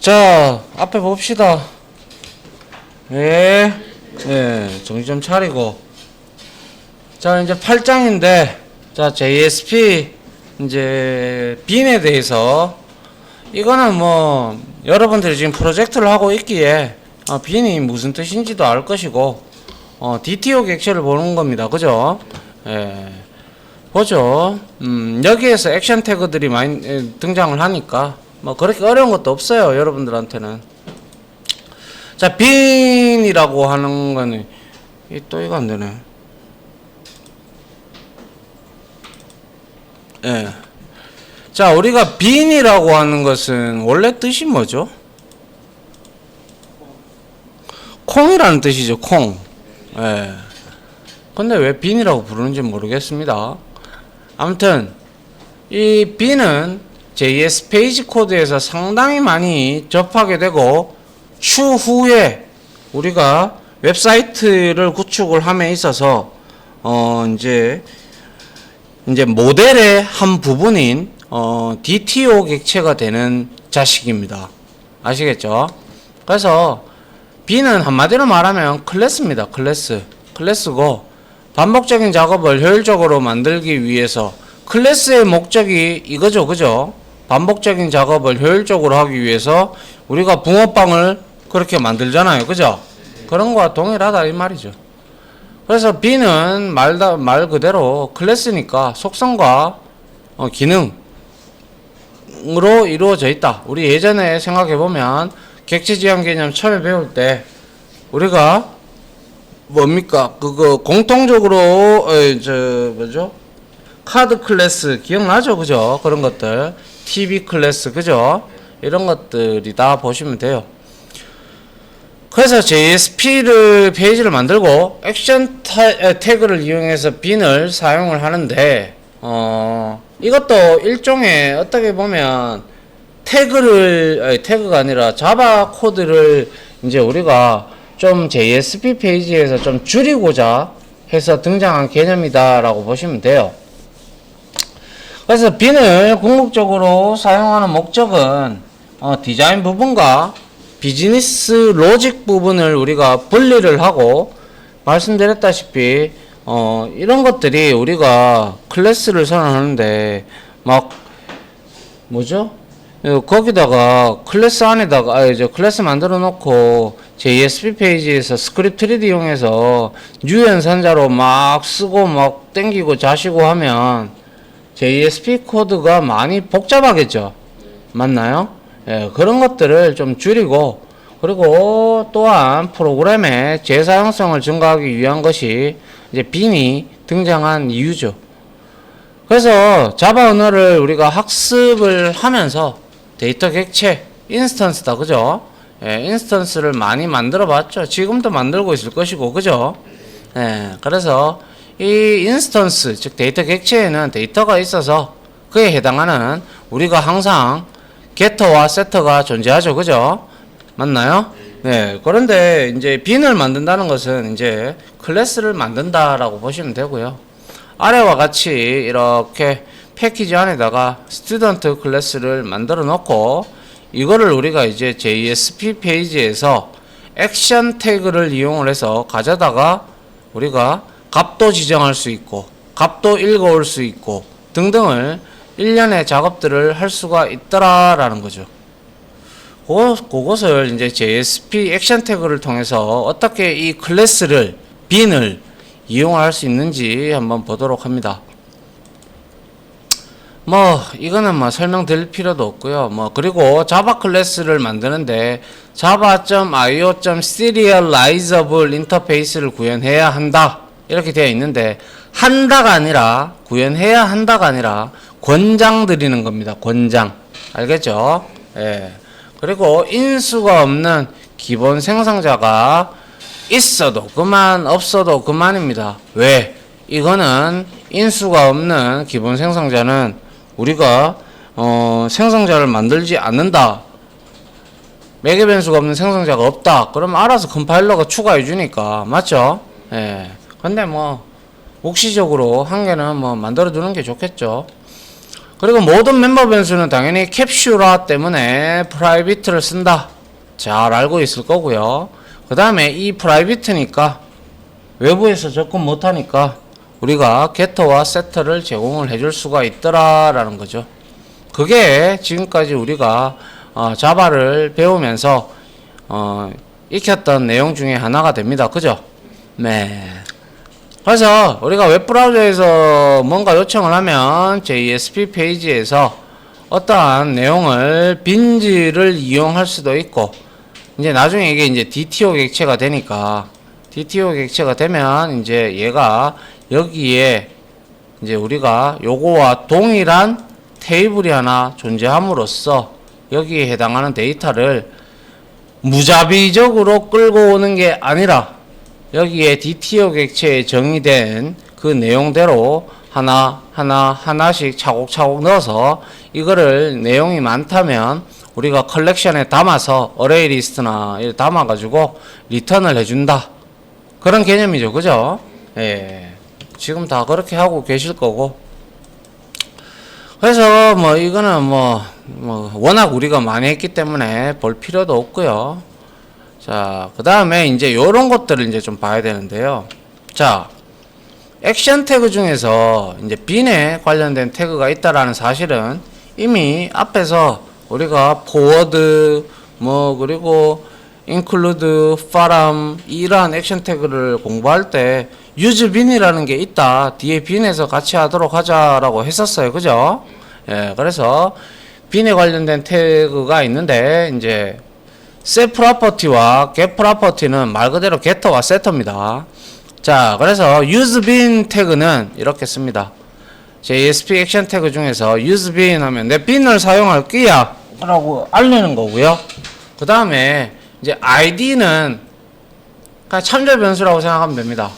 자, 앞에 봅시다. 예, 정신 좀 차리고. 자, 이제 8장인데, 자, JSP, 이제, 빈에 대해서, 이거는 뭐, 여러분들이 지금 프로젝트를 하고 있기에, 빈이 무슨 뜻인지도 알 것이고, DTO 객체를 보는 겁니다. 그죠? 예. 보죠. 여기에서 액션 태그들이 많이 등장을 하니까, 뭐, 그렇게 어려운 것도 없어요. 여러분들한테는. 자, 빈이라고 하는 거는, 또 이거 안 되네. 예. 자, 우리가 빈이라고 하는 것은 원래 뜻이 뭐죠? 콩이라는 뜻이죠, 콩. 예. 근데 왜 빈이라고 부르는지 모르겠습니다. 아무튼, 이 빈은 JS 페이지 코드에서 상당히 많이 접하게 되고, 추후에 우리가 웹사이트를 구축을 함에 있어서, 이제 모델의 한 부분인, DTO 객체가 되는 자식입니다. 아시겠죠? 그래서, B는 한마디로 말하면 클래스입니다. 클래스고, 반복적인 작업을 효율적으로 만들기 위해서, 클래스의 목적이 이거죠. 그죠? 반복적인 작업을 효율적으로 하기 위해서, 우리가 붕어빵을 그렇게 만들잖아요. 그죠? 그런 거와 동일하다 이 말이죠. 그래서 B는 말 그대로 클래스니까 속성과 기능으로 이루어져 있다. 우리 예전에 생각해보면 객체 지향 개념 처음에 배울 때 우리가 뭡니까? 그거 공통적으로 뭐죠? 카드 클래스 기억나죠? 그죠? 그런 것들 TV 클래스 그죠? 이런 것들이 다 보시면 돼요. 그래서 JSP를 페이지를 만들고 액션 태그를 이용해서 빈을 사용을 하는데 이것도 일종의 어떻게 보면 태그가 아니라 자바 코드를 이제 우리가 좀 JSP 페이지에서 좀 줄이고자 해서 등장한 개념이다라고 보시면 돼요. 그래서 빈을 궁극적으로 사용하는 목적은 디자인 부분과 비즈니스 로직 부분을 우리가 분리를 하고 말씀드렸다시피 이런 것들이 우리가 클래스를 선언하는데 막 뭐죠? 거기다가 클래스 안에다가 이제 클래스 만들어 놓고 JSP 페이지에서 스크립트 리드 이용해서 유연산자로 막 쓰고 막 땡기고 자시고 하면 JSP 코드가 많이 복잡하겠죠. 맞나요? 예, 그런 것들을 좀 줄이고 그리고 또한 프로그램의 재사용성을 증가하기 위한 것이 이제 빈이 등장한 이유죠. 그래서 자바 언어를 우리가 학습을 하면서 데이터 객체, 인스턴스다. 그죠? 예, 인스턴스를 많이 만들어 봤죠. 지금도 만들고 있을 것이고. 그죠? 예, 그래서 이 인스턴스, 즉 데이터 객체에는 데이터가 있어서 그에 해당하는 우리가 항상 게터와 세터가 존재하죠. 그죠? 맞나요? 네. 그런데 이제 빈을 만든다는 것은 이제 클래스를 만든다라고 보시면 되고요. 아래와 같이 이렇게 패키지 안에다가 스튜던트 클래스를 만들어 놓고 이거를 우리가 이제 JSP 페이지에서 액션 태그를 이용을 해서 가져다가 우리가 값도 지정할 수 있고 값도 읽어올 수 있고 등등을 일련의 작업들을 할 수가 있더라라는 거죠. 그것을 이제 JSP 액션 태그를 통해서 어떻게 이 클래스를 빈을 이용할 수 있는지 한번 보도록 합니다. 뭐 이거는 뭐 설명드릴 필요도 없고요. 뭐 그리고 자바 클래스를 만드는데 java.io.serializable 인터페이스를 구현해야 한다 이렇게 되어 있는데 한다가 아니라 구현해야 한다가 아니라 권장 드리는 겁니다. 권장. 알겠죠? 예. 그리고 인수가 없는 기본 생성자가 있어도 그만 없어도 그만입니다. 왜? 이거는 인수가 없는 기본 생성자는 우리가 생성자를 만들지 않는다. 매개 변수가 없는 생성자가 없다. 그럼 알아서 컴파일러가 추가해 주니까 맞죠? 예. 근데 뭐 묵시적으로 한 개는 뭐 만들어 두는 게 좋겠죠. 그리고 모든 멤버 변수는 당연히 캡슐화 때문에 프라이빗를 쓴다. 잘 알고 있을 거고요. 그 다음에 이 프라이빗니까 외부에서 접근 못하니까 우리가 gett와 set를 제공을 해줄 수가 있더라라는 거죠. 그게 지금까지 우리가 자바를 배우면서 익혔던 내용 중에 하나가 됩니다. 그죠? 네. 그래서 우리가 웹브라우저에서 뭔가 요청을 하면 JSP 페이지에서 어떠한 내용을 빈지를 이용할 수도 있고, 이제 나중에 이게 이제 DTO 객체가 되니까, DTO 객체가 되면 이제 얘가 여기에 이제 우리가 요거와 동일한 테이블이 하나 존재함으로써 여기에 해당하는 데이터를 무자비적으로 끌고 오는 게 아니라 여기에 DTO 객체에 정의된 그 내용대로 하나씩 차곡차곡 넣어서 이거를 내용이 많다면 우리가 컬렉션에 담아서 어레이 리스트나 이렇게 담아가지고 리턴을 해준다. 그런 개념이죠. 그죠? 예. 지금 다 그렇게 하고 계실 거고. 그래서 뭐 이거는 뭐 워낙 우리가 많이 했기 때문에 볼 필요도 없고요. 자, 그 다음에 이제 요런 것들을 이제 좀 봐야 되는데요. 자, 액션 태그 중에서 이제 빈에 관련된 태그가 있다라는 사실은 이미 앞에서 우리가 forward 그리고 include, faram 이러한 액션 태그를 공부할 때 use bin이라는 게 있다. 뒤에 bin에서 같이 하도록 하자라고 했었어요. 그죠? 예, 그래서 bin에 관련된 태그가 있는데 이제 set property와 get property는 말 그대로 getter와 setter입니다. 자, 그래서 use bin 태그는 이렇게 씁니다. JSP 액션 태그 중에서 use bin 하면 내 bin을 사용할 거야 라고 알리는 거고요. 그 다음에 이제 id는 그냥 참조 변수라고 생각하면 됩니다.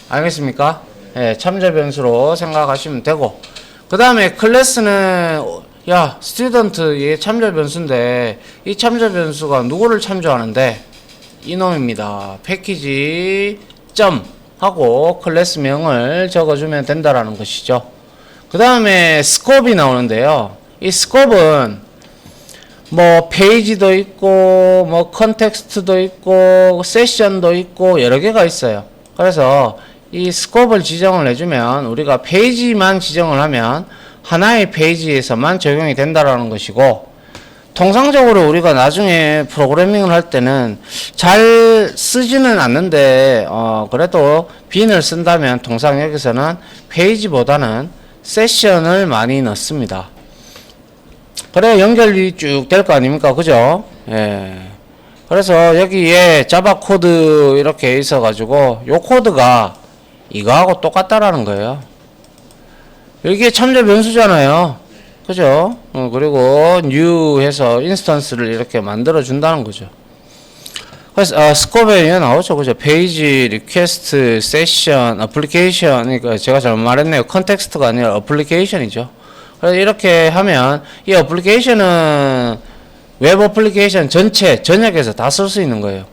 알겠습니까? 예, 참조 변수로 생각하시면 되고, 그 다음에 클래스는 야, 스튜던트 얘 참조 변수인데 이 참조 변수가 누구를 참조하는데 이놈입니다. 패키지 점 하고 클래스명을 적어주면 된다라는 것이죠. 그 다음에 스코프이 나오는데요. 이 스코프는 뭐 페이지도 있고 뭐 컨텍스트도 있고 세션도 있고 여러 개가 있어요. 그래서 이 스코프를 지정을 해주면 우리가 페이지만 지정을 하면 하나의 페이지에서만 적용이 된다라는 것이고, 통상적으로 우리가 나중에 프로그래밍을 할 때는 잘 쓰지는 않는데 그래도 빈을 쓴다면 통상 여기서는 페이지보다는 세션을 많이 넣습니다. 그래 연결이 쭉 될 거 아닙니까? 그죠? 예. 그래서 여기에 자바 코드 이렇게 있어 가지고 요 코드가 이거하고 똑같다라는 거예요. 이게 참조 변수잖아요. 그죠? 그리고 new 해서 인스턴스를 이렇게 만들어 준다는 거죠. 그래서 스코프에 나오죠. 그죠? 페이지, 리퀘스트, 세션, 어플리케이션. 그러니까 제가 잘못 말했네요. 컨텍스트가 아니라 어플리케이션이죠. 그래서 이렇게 하면 이 어플리케이션은 웹 어플리케이션 전역에서 다 쓸 수 있는 거예요.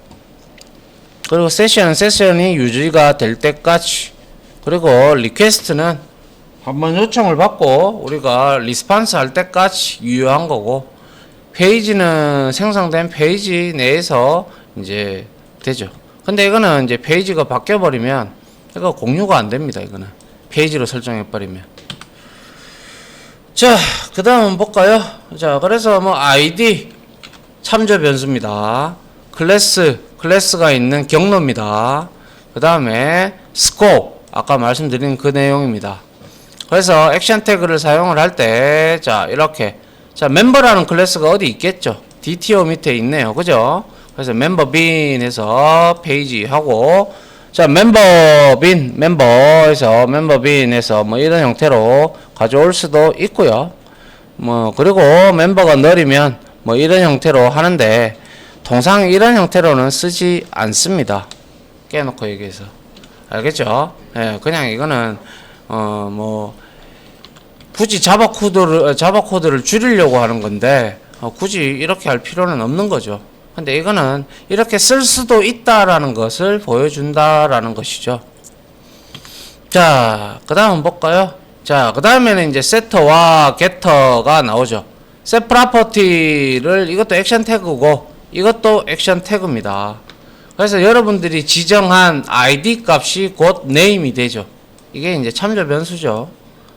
그리고 세션이 유지가 될 때까지, 그리고 리퀘스트는 한번 요청을 받고 우리가 리스판스 할 때까지 유효한 거고, 페이지는 생성된 페이지 내에서 이제 되죠. 근데 이거는 이제 페이지가 바뀌어 버리면 이거 공유가 안 됩니다. 이거는 페이지로 설정해 버리면. 자, 그 다음 볼까요? 자, 그래서 뭐 ID 참조 변수입니다. 클래스가 있는 경로입니다. 그 다음에 스코프 아까 말씀드린 그 내용입니다. 그래서 액션 태그를 사용을 할 때, 자, 이렇게. 자, 멤버라는 클래스가 어디 있겠죠? DTO 밑에 있네요. 그죠? 그래서 멤버 빈 해서 페이지 하고, 자, 멤버에서 뭐 이런 형태로 가져올 수도 있고요. 뭐, 그리고 멤버가 느리면 뭐 이런 형태로 하는데, 통상 이런 형태로는 쓰지 않습니다. 깨놓고 얘기해서. 알겠죠? 예, 그냥 이거는 뭐 굳이 자바 코드를 줄이려고 하는 건데 굳이 이렇게 할 필요는 없는 거죠. 근데 이거는 이렇게 쓸 수도 있다라는 것을 보여준다라는 것이죠. 자, 그 다음 볼까요? 자, 그 다음에는 이제 세터와 게터가 나오죠. set property를 이것도 액션 태그고 이것도 액션 태그입니다. 그래서 여러분들이 지정한 id 값이 곧 name이 되죠. 이게 이제 참조 변수죠.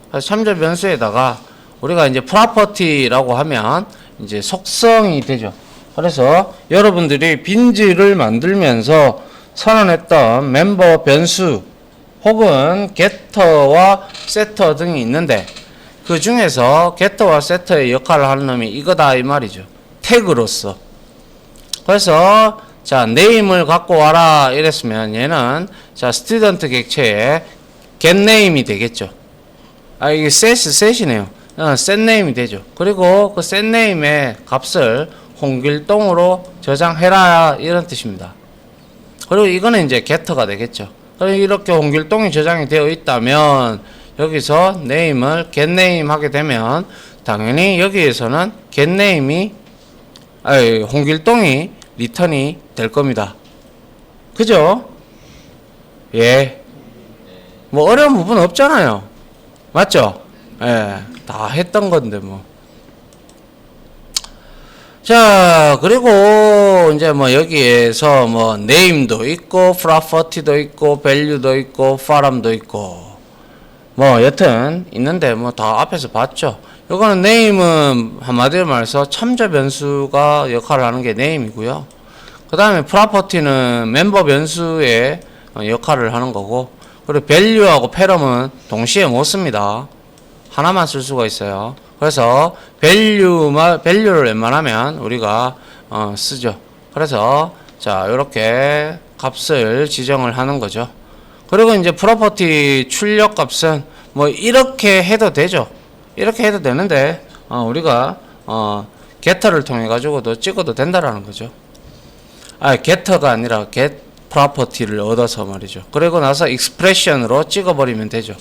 그래서 참조 변수에다가 우리가 이제 property라고 하면 이제 속성이 되죠. 그래서 여러분들이 빈즈를 만들면서 선언했던 멤버 변수 혹은 getter와 setter 등이 있는데 그 중에서 getter와 setter의 역할을 하는 놈이 이거다 이 말이죠. 태그로서. 그래서 자 name을 갖고 와라 이랬으면 얘는 자 student 객체에 getName이 되겠죠. 아 이게 set이네요. setName이 되죠. 그리고 그 setName의 값을 홍길동으로 저장해라 이런 뜻입니다. 그리고 이거는 이제 getter가 되겠죠. 그럼 이렇게 홍길동이 저장이 되어 있다면 여기서 name을 getName 하게 되면 당연히 여기에서는 getName이 홍길동이 리턴이 될 겁니다. 그죠? 예. 뭐 어려운 부분 없잖아요. 맞죠? 예. 다 했던 건데 뭐. 자, 그리고 이제 뭐 여기에서 뭐 name도 있고 property도 있고 value도 있고 farm도 있고 뭐 여튼 있는데 뭐 다 앞에서 봤죠. 요거는 name은 한마디로 말해서 참조 변수가 역할을 하는 게 name이고요. 그 다음에 property는 멤버 변수의 역할을 하는 거고 그리고 value하고 parum은 동시에 못 씁니다. 하나만 쓸 수가 있어요. 그래서 value를 웬만하면 우리가 쓰죠. 그래서 자 이렇게 값을 지정을 하는 거죠. 그리고 이제 property 출력 값은 뭐 이렇게 해도 되죠. 이렇게 해도 되는데 우리가 getter를 통해 가지고도 찍어도 된다라는 거죠. getter가 아니라 get property를 얻어서 말이죠. 그리고 나서 expression으로 찍어버리면 되죠.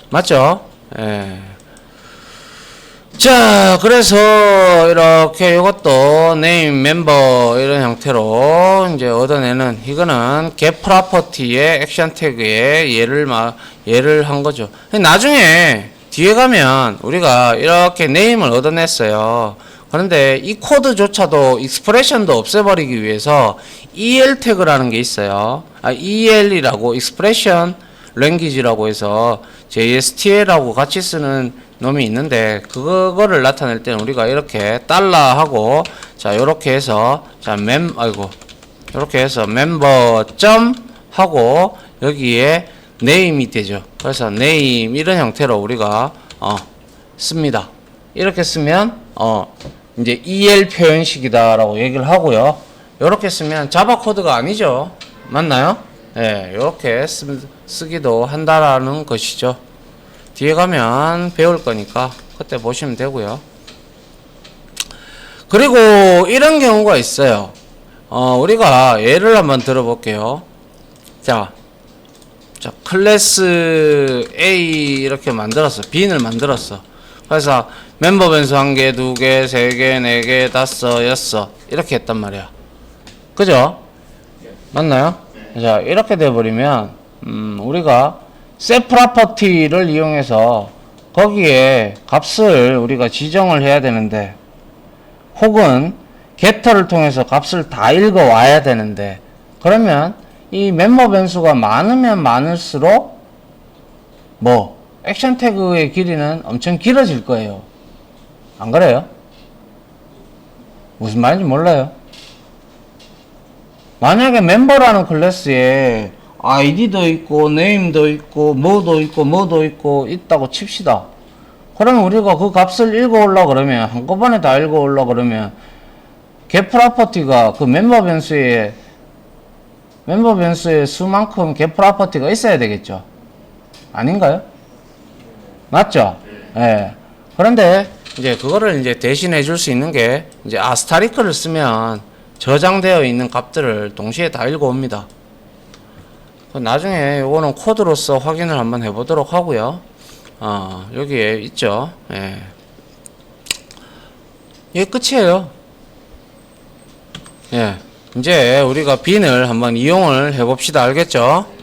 맞죠? 예. 자, 그래서 이렇게 이것도 name, member 이런 형태로 이제 얻어내는 이거는 get property의 액션 태그에 예를 한 거죠. 나중에 뒤에 가면 우리가 이렇게 name을 얻어냈어요. 그런데 이 코드조차도 expression도 없애버리기 위해서 EL 태그라는 게 있어요. EL이라고 expression language라고 해서 JSTL하고 같이 쓰는 놈이 있는데 그거를 나타낼 때는 우리가 이렇게 달러하고 자 요렇게 해서 자 요렇게 해서 멤버 점 하고 여기에 name이 되죠. 그래서 name 이런 형태로 우리가 씁니다. 이렇게 쓰면 이제 EL 표현식이다라고 얘기를 하고요. 요렇게 쓰면 자바 코드가 아니죠. 맞나요? 예, 요렇게 쓰기도 한다라는 것이죠. 뒤에 가면 배울 거니까 그때 보시면 되고요. 그리고 이런 경우가 있어요. 우리가 예를 한번 들어볼게요. 자, 클래스 A 이렇게 만들었어. 빈을 만들었어. 그래서 멤버 변수 1개, 2개, 3개, 4개, 5, 6 이렇게 했단 말이야. 그죠? 맞나요? 자, 이렇게 돼버리면 우리가 set property를 이용해서 거기에 값을 우리가 지정을 해야 되는데 혹은 getter를 통해서 값을 다 읽어 와야 되는데 그러면 이 멤버 변수가 많으면 많을수록 뭐 액션 태그의 길이는 엄청 길어질 거예요. 안 그래요? 무슨 말인지 몰라요. 만약에 멤버라는 클래스에 id도 있고 name도 있고 뭐도 있고 있다고 칩시다. 그러면 우리가 그 값을 읽어 올라 그러면 한꺼번에 다 읽어 올라 그러면 get property가 그 멤버 변수의 수만큼 get property가 있어야 되겠죠. 아닌가요? 맞죠? 예. 그런데 이제 그거를 이제 대신해 줄 수 있는 게 이제 아스타리크를 쓰면 저장되어 있는 값들을 동시에 다 읽어옵니다. 나중에 요거는 코드로서 확인을 한번 해보도록 하고요. 여기에 있죠. 예. 이게 끝이에요. 예. 이제 우리가 빈을 한번 이용을 해봅시다. 알겠죠?